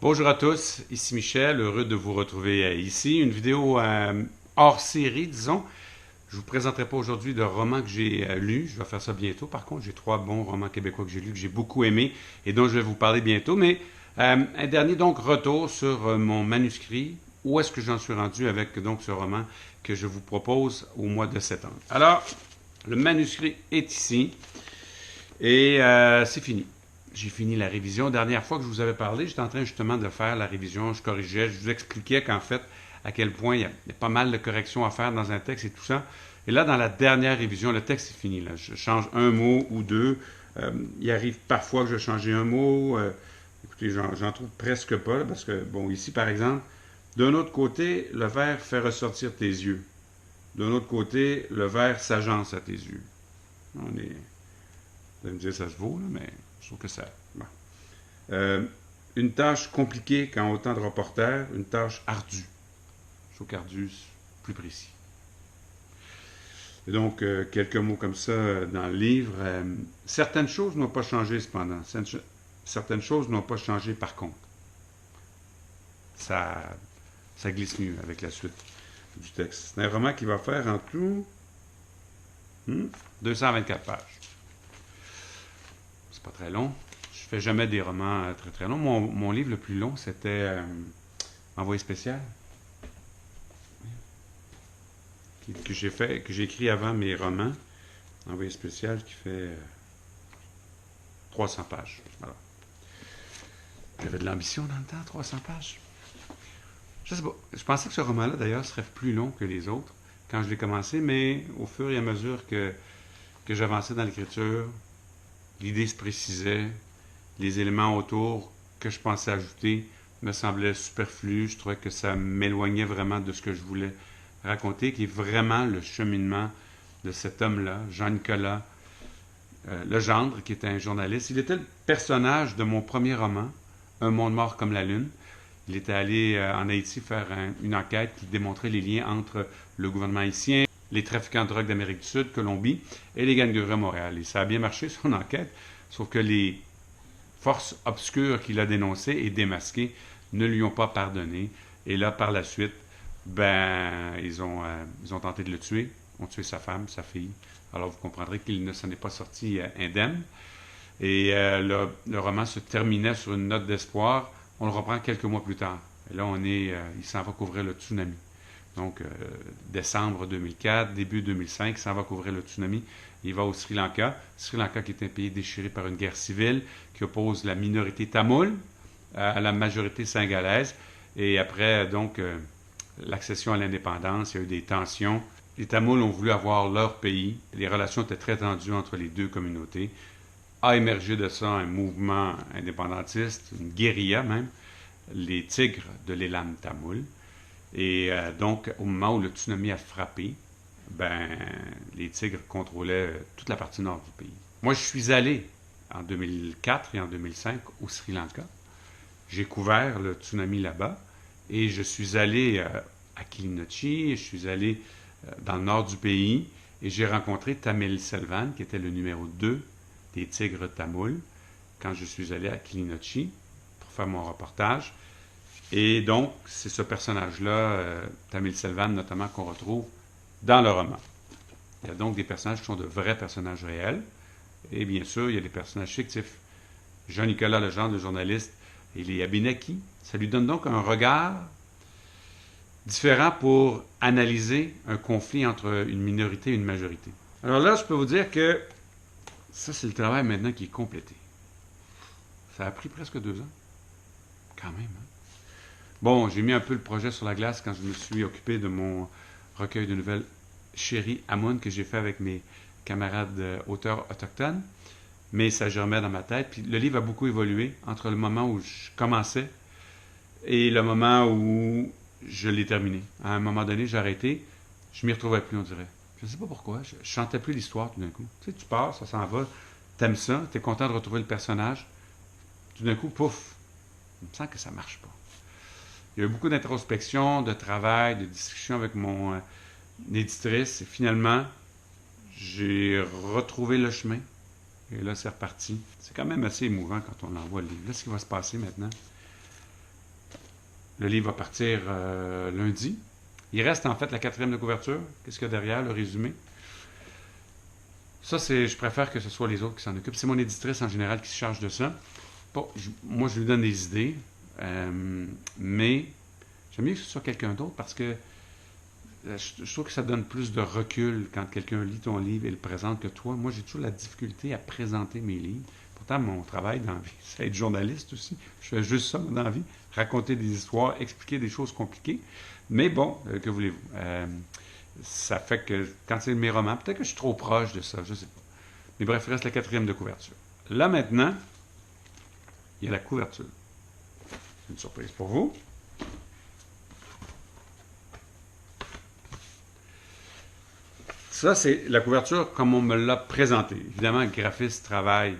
Bonjour à tous, ici Michel, heureux de vous retrouver ici. Une vidéo hors série, disons. Je ne vous présenterai pas aujourd'hui de romans que j'ai lus, je vais faire ça bientôt. Par contre, j'ai 3 bons romans québécois que j'ai lus, que j'ai beaucoup aimés et dont je vais vous parler bientôt. Mais un dernier donc retour sur mon manuscrit. Où est-ce que j'en suis rendu avec donc ce roman que je vous propose au mois de septembre. Alors, le manuscrit est ici et c'est fini. J'ai fini la révision. Dernière fois que je vous avais parlé, j'étais en train justement de faire la révision, je corrigeais, je vous expliquais qu'en fait, à quel point il y a pas mal de corrections à faire dans un texte et tout ça. Et là, dans la dernière révision, le texte est fini. Là. Je change un mot ou deux. Il arrive parfois que je change un mot. Écoutez, j'en trouve presque pas, là, parce que, bon, ici, par exemple, d'un autre côté, le verre fait ressortir tes yeux. D'un autre côté, le verre s'agence à tes yeux. On est... Vous allez me dire, ça se vaut, là, mais je trouve que ça... Bon. Une tâche compliquée quand autant de reporters, une tâche ardue. Je trouve qu'ardue, c'est plus précis. Et donc, quelques mots comme ça dans le livre. Certaines choses n'ont pas changé cependant. Certaines choses n'ont pas changé par contre. Ça glisse mieux avec la suite du texte. C'est un roman qui va faire en tout 224 pages. C'est pas très long. Je fais jamais des romans très très longs. Mon livre le plus long, c'était Envoyé spécial. Que j'ai écrit avant mes romans. Envoyé spécial qui fait 300 pages. Voilà. J'avais de l'ambition dans le temps, 300 pages. Je sais pas. Je pensais que ce roman-là, d'ailleurs, serait plus long que les autres quand je l'ai commencé, mais au fur et à mesure que j'avançais dans l'écriture, l'idée se précisait, les éléments autour que je pensais ajouter me semblaient superflus. Je trouvais que ça m'éloignait vraiment de ce que je voulais raconter, qui est vraiment le cheminement de cet homme-là, Jean-Nicolas Legendre, qui était un journaliste. Il était le personnage de mon premier roman, Un monde mort comme la lune. Il était allé en Haïti faire une enquête qui démontrait les liens entre le gouvernement haïtien, les trafiquants de drogue d'Amérique du Sud, Colombie, et les gangs de rue à Montréal. Et ça a bien marché, son enquête, sauf que les forces obscures qu'il a dénoncées et démasquées ne lui ont pas pardonné. Et là, par la suite, ils ont tenté de le tuer, ont tué sa femme, sa fille. Alors vous comprendrez qu'il ne s'en est pas sorti indemne. Et le roman se terminait sur une note d'espoir. On le reprend quelques mois plus tard. Et là, il s'en va couvrir le tsunami. Donc, décembre 2004, début 2005, il s'en va couvrir le tsunami. Il va au Sri Lanka. Sri Lanka qui est un pays déchiré par une guerre civile qui oppose la minorité tamoule à la majorité singalaise. Et après, donc, l'accession à l'indépendance, il y a eu des tensions. Les Tamouls ont voulu avoir leur pays. Les relations étaient très tendues entre les deux communautés. A émergé de ça un mouvement indépendantiste, une guérilla même, les Tigres de l'Élam tamoul. Et donc, au moment où le tsunami a frappé, les Tigres contrôlaient toute la partie nord du pays. Moi, je suis allé en 2004 et en 2005 au Sri Lanka. J'ai couvert le tsunami là-bas et je suis allé à Kilinochchi, je suis allé dans le nord du pays et j'ai rencontré Tamil Selvan, qui était le numéro 2 des Tigres tamouls, quand je suis allé à Kilinochchi pour faire mon reportage. Et donc, c'est ce personnage-là, Tamil Selvan notamment, qu'on retrouve dans le roman. Il y a donc des personnages qui sont de vrais personnages réels, et bien sûr, il y a des personnages fictifs. Jean-Nicolas Legendre, le journaliste, il est Abénaki. Ça lui donne donc un regard différent pour analyser un conflit entre une minorité et une majorité. Alors là, je peux vous dire que ça, c'est le travail maintenant qui est complété. Ça a pris presque 2 ans. Quand même, hein? Bon, j'ai mis un peu le projet sur la glace quand je me suis occupé de mon recueil de nouvelles Chéri Amoun que j'ai fait avec mes camarades auteurs autochtones. Mais ça germait dans ma tête. Puis le livre a beaucoup évolué entre le moment où je commençais et le moment où je l'ai terminé. À un moment donné, j'ai arrêté. Je m'y retrouvais plus, on dirait. Je ne sais pas pourquoi. Je chantais plus l'histoire tout d'un coup. Tu sais, tu pars, ça s'en va. T'aimes ça, t'es content de retrouver le personnage. Tout d'un coup, pouf, il me semble que ça marche pas. Il y a eu beaucoup d'introspection, de travail, de discussion avec mon éditrice. Et finalement, j'ai retrouvé le chemin. Et là, c'est reparti. C'est quand même assez émouvant quand on envoie le livre. Là, ce qui va se passer maintenant, Le livre va partir lundi. Il reste en fait la 4e de couverture. Qu'est-ce qu'il y a derrière, le résumé? Ça, je préfère que ce soit les autres qui s'en occupent. C'est mon éditrice en général qui se charge de ça. Bon, moi, je lui donne des idées, mais j'aime mieux que ce soit quelqu'un d'autre parce que je trouve que ça donne plus de recul quand quelqu'un lit ton livre et le présente que toi. Moi, j'ai toujours la difficulté à présenter mes livres. Pourtant, mon travail dans la vie, c'est être journaliste aussi. Je fais juste ça dans la vie, raconter des histoires, expliquer des choses compliquées. Mais bon, que voulez-vous? Ça fait que quand c'est mes romans, peut-être que je suis trop proche de ça, je ne sais pas. Mais bref, il reste la 4e de couverture. Là maintenant, il y a la couverture. C'est une surprise pour vous. Ça, c'est la couverture comme on me l'a présentée. Évidemment, le graphiste travaille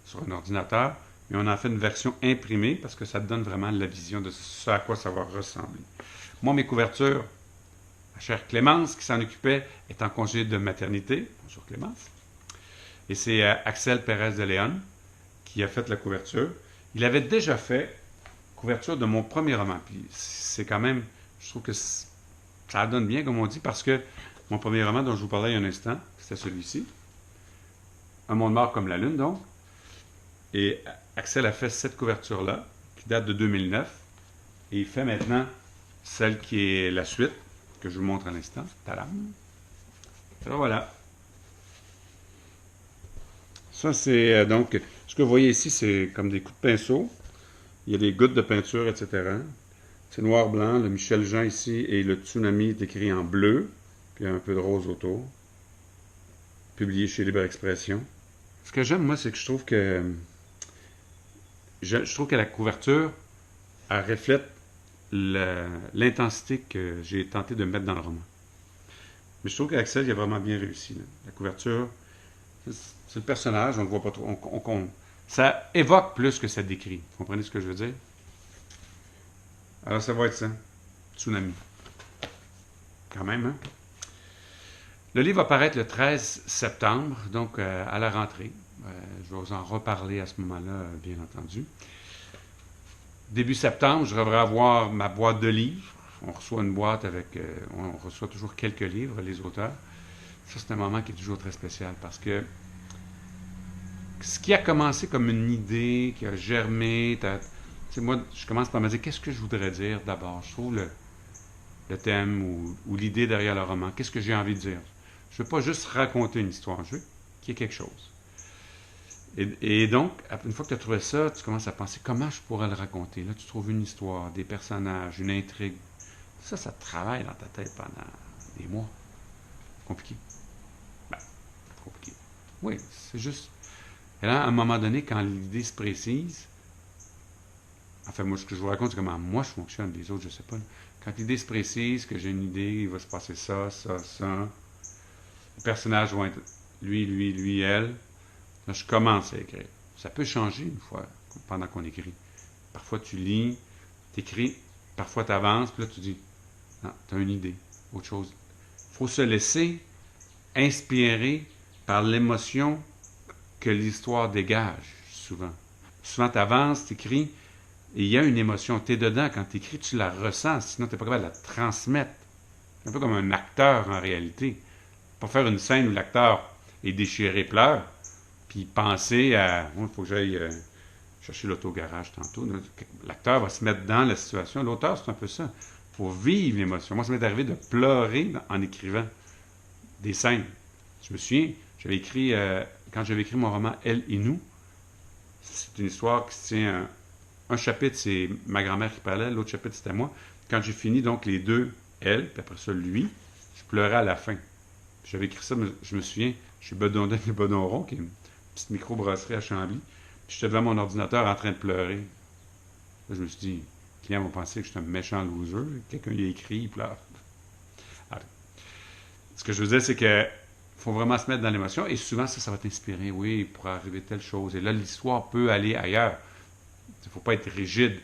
sur un ordinateur, mais on en fait une version imprimée parce que ça te donne vraiment la vision de ce à quoi ça va ressembler. Moi, mes couvertures, ma chère Clémence, qui s'en occupait, est en congé de maternité. Bonjour Clémence. Et c'est Axel Pérez de Léon qui a fait la couverture. Il avait déjà fait couverture de mon premier roman. Puis c'est quand même, je trouve que ça donne bien, comme on dit, parce que mon premier roman dont je vous parlais il y a un instant, c'était celui-ci. Un monde mort comme la lune, donc. Et Axel a fait cette couverture-là, qui date de 2009. Et il fait maintenant celle qui est la suite, que je vous montre à l'instant. Tadam! Alors voilà. Ça, c'est donc, ce que vous voyez ici, c'est comme des coups de pinceau. Il y a des gouttes de peinture, etc. C'est noir-blanc. Le Michel Jean ici et le tsunami est écrit en bleu, puis un peu de rose autour. Publié chez Libre Expression. Ce que j'aime, moi, c'est que je trouve que la couverture, elle reflète l'intensité que j'ai tenté de mettre dans le roman. Mais je trouve qu'Axel, il a vraiment bien réussi. Là. La couverture, c'est le personnage, on ne le voit pas trop. Ça évoque plus que ça décrit. Vous comprenez ce que je veux dire? Alors, ça va être ça. Tsunami. Quand même, hein? Le livre va paraître le 13 septembre, donc à la rentrée. Je vais vous en reparler à ce moment-là, bien entendu. Début septembre, je devrais avoir ma boîte de livres. On reçoit une boîte avec... on reçoit toujours quelques livres, les auteurs. Ça, c'est un moment qui est toujours très spécial parce que ce qui a commencé comme une idée, qui a germé, moi, je commence par me dire qu'est-ce que je voudrais dire d'abord. Je trouve le thème ou l'idée derrière le roman. Qu'est-ce que j'ai envie de dire? Je ne veux pas juste raconter une histoire, je veux qu'il y ait quelque chose. Et donc, une fois que tu as trouvé ça, tu commences à penser comment je pourrais le raconter. Là, tu trouves une histoire, des personnages, une intrigue. Ça travaille dans ta tête pendant des mois. Compliqué. Ben, compliqué. Oui, c'est juste... Et là, à un moment donné, quand l'idée se précise, enfin, moi, ce que je vous raconte, c'est comment moi je fonctionne, les autres, je ne sais pas. Quand l'idée se précise, que j'ai une idée, il va se passer ça, ça, ça. Les personnages vont être lui, elle. Là, je commence à écrire. Ça peut changer une fois, pendant qu'on écrit. Parfois, tu lis, tu écris, parfois, tu avances, puis là, tu dis, non, tu as une idée, autre chose. Il faut se laisser inspirer par l'émotion que l'histoire dégage, souvent. Souvent, tu avances, tu écris, et il y a une émotion. Tu es dedans, quand tu écris, tu la ressens, sinon tu n'es pas capable de la transmettre. C'est un peu comme un acteur, en réalité. Pour faire une scène où l'acteur est déchiré, pleure, puis penser à... Il faut que j'aille chercher l'autogarage tantôt. L'acteur va se mettre dans la situation. L'auteur, c'est un peu ça. Il faut vivre l'émotion. Moi, ça m'est arrivé de pleurer en écrivant des scènes. Je me souviens, j'avais écrit... quand j'avais écrit mon roman « Elle et nous », c'est une histoire qui se tient... Un chapitre, c'est ma grand-mère qui parlait, l'autre chapitre, c'était moi. Quand j'ai fini, donc, les deux, elle, puis après ça, lui, je pleurais à la fin. J'avais écrit ça, je me souviens, chez Bedondon et Bedonron, qui est une petite microbrasserie à Chambly. Puis j'étais devant mon ordinateur en train de pleurer. Là, je me suis dit, les clients vont penser que je suis un méchant loser. Quelqu'un y a écrit, il pleure. Alors, ce que je veux dire, c'est que faut vraiment se mettre dans l'émotion. Et souvent, ça va t'inspirer. Oui, il pourrait arriver telle chose. Et là, l'histoire peut aller ailleurs. Il ne faut pas être rigide.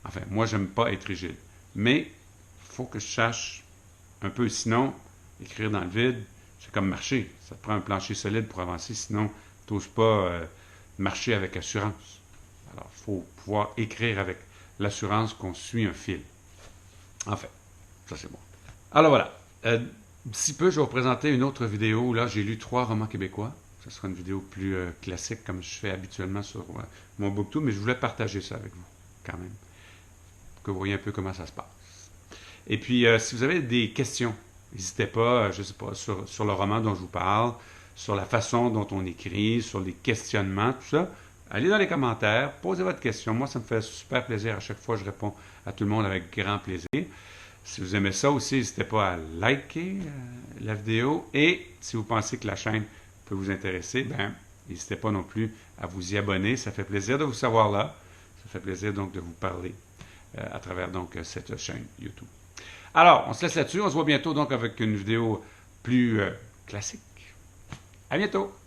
Enfin, moi, j'aime pas être rigide. Mais il faut que je sache un peu. Sinon, écrire dans le vide, c'est comme marcher. Ça te prend un plancher solide pour avancer. Sinon, tu n'oses pas marcher avec assurance. Alors, il faut pouvoir écrire avec l'assurance qu'on suit un fil. En fait, ça c'est bon. Alors voilà. D'ici peu, je vais vous présenter une autre vidéo où là, j'ai lu 3 romans québécois. Ce sera une vidéo plus classique comme je fais habituellement sur mon BookTube, mais je voulais partager ça avec vous quand même, pour que vous voyez un peu comment ça se passe. Et puis, si vous avez des questions, n'hésitez pas, je ne sais pas, sur le roman dont je vous parle, sur la façon dont on écrit, sur les questionnements, tout ça. Allez dans les commentaires, posez votre question. Moi, ça me fait super plaisir. À chaque fois, je réponds à tout le monde avec grand plaisir. Si vous aimez ça aussi, n'hésitez pas à liker la vidéo. Et si vous pensez que la chaîne peut vous intéresser, ben, n'hésitez pas non plus à vous y abonner. Ça fait plaisir de vous savoir là. Ça fait plaisir donc de vous parler à travers donc cette chaîne YouTube. Alors, on se laisse là-dessus. On se voit bientôt donc avec une vidéo plus classique. À bientôt!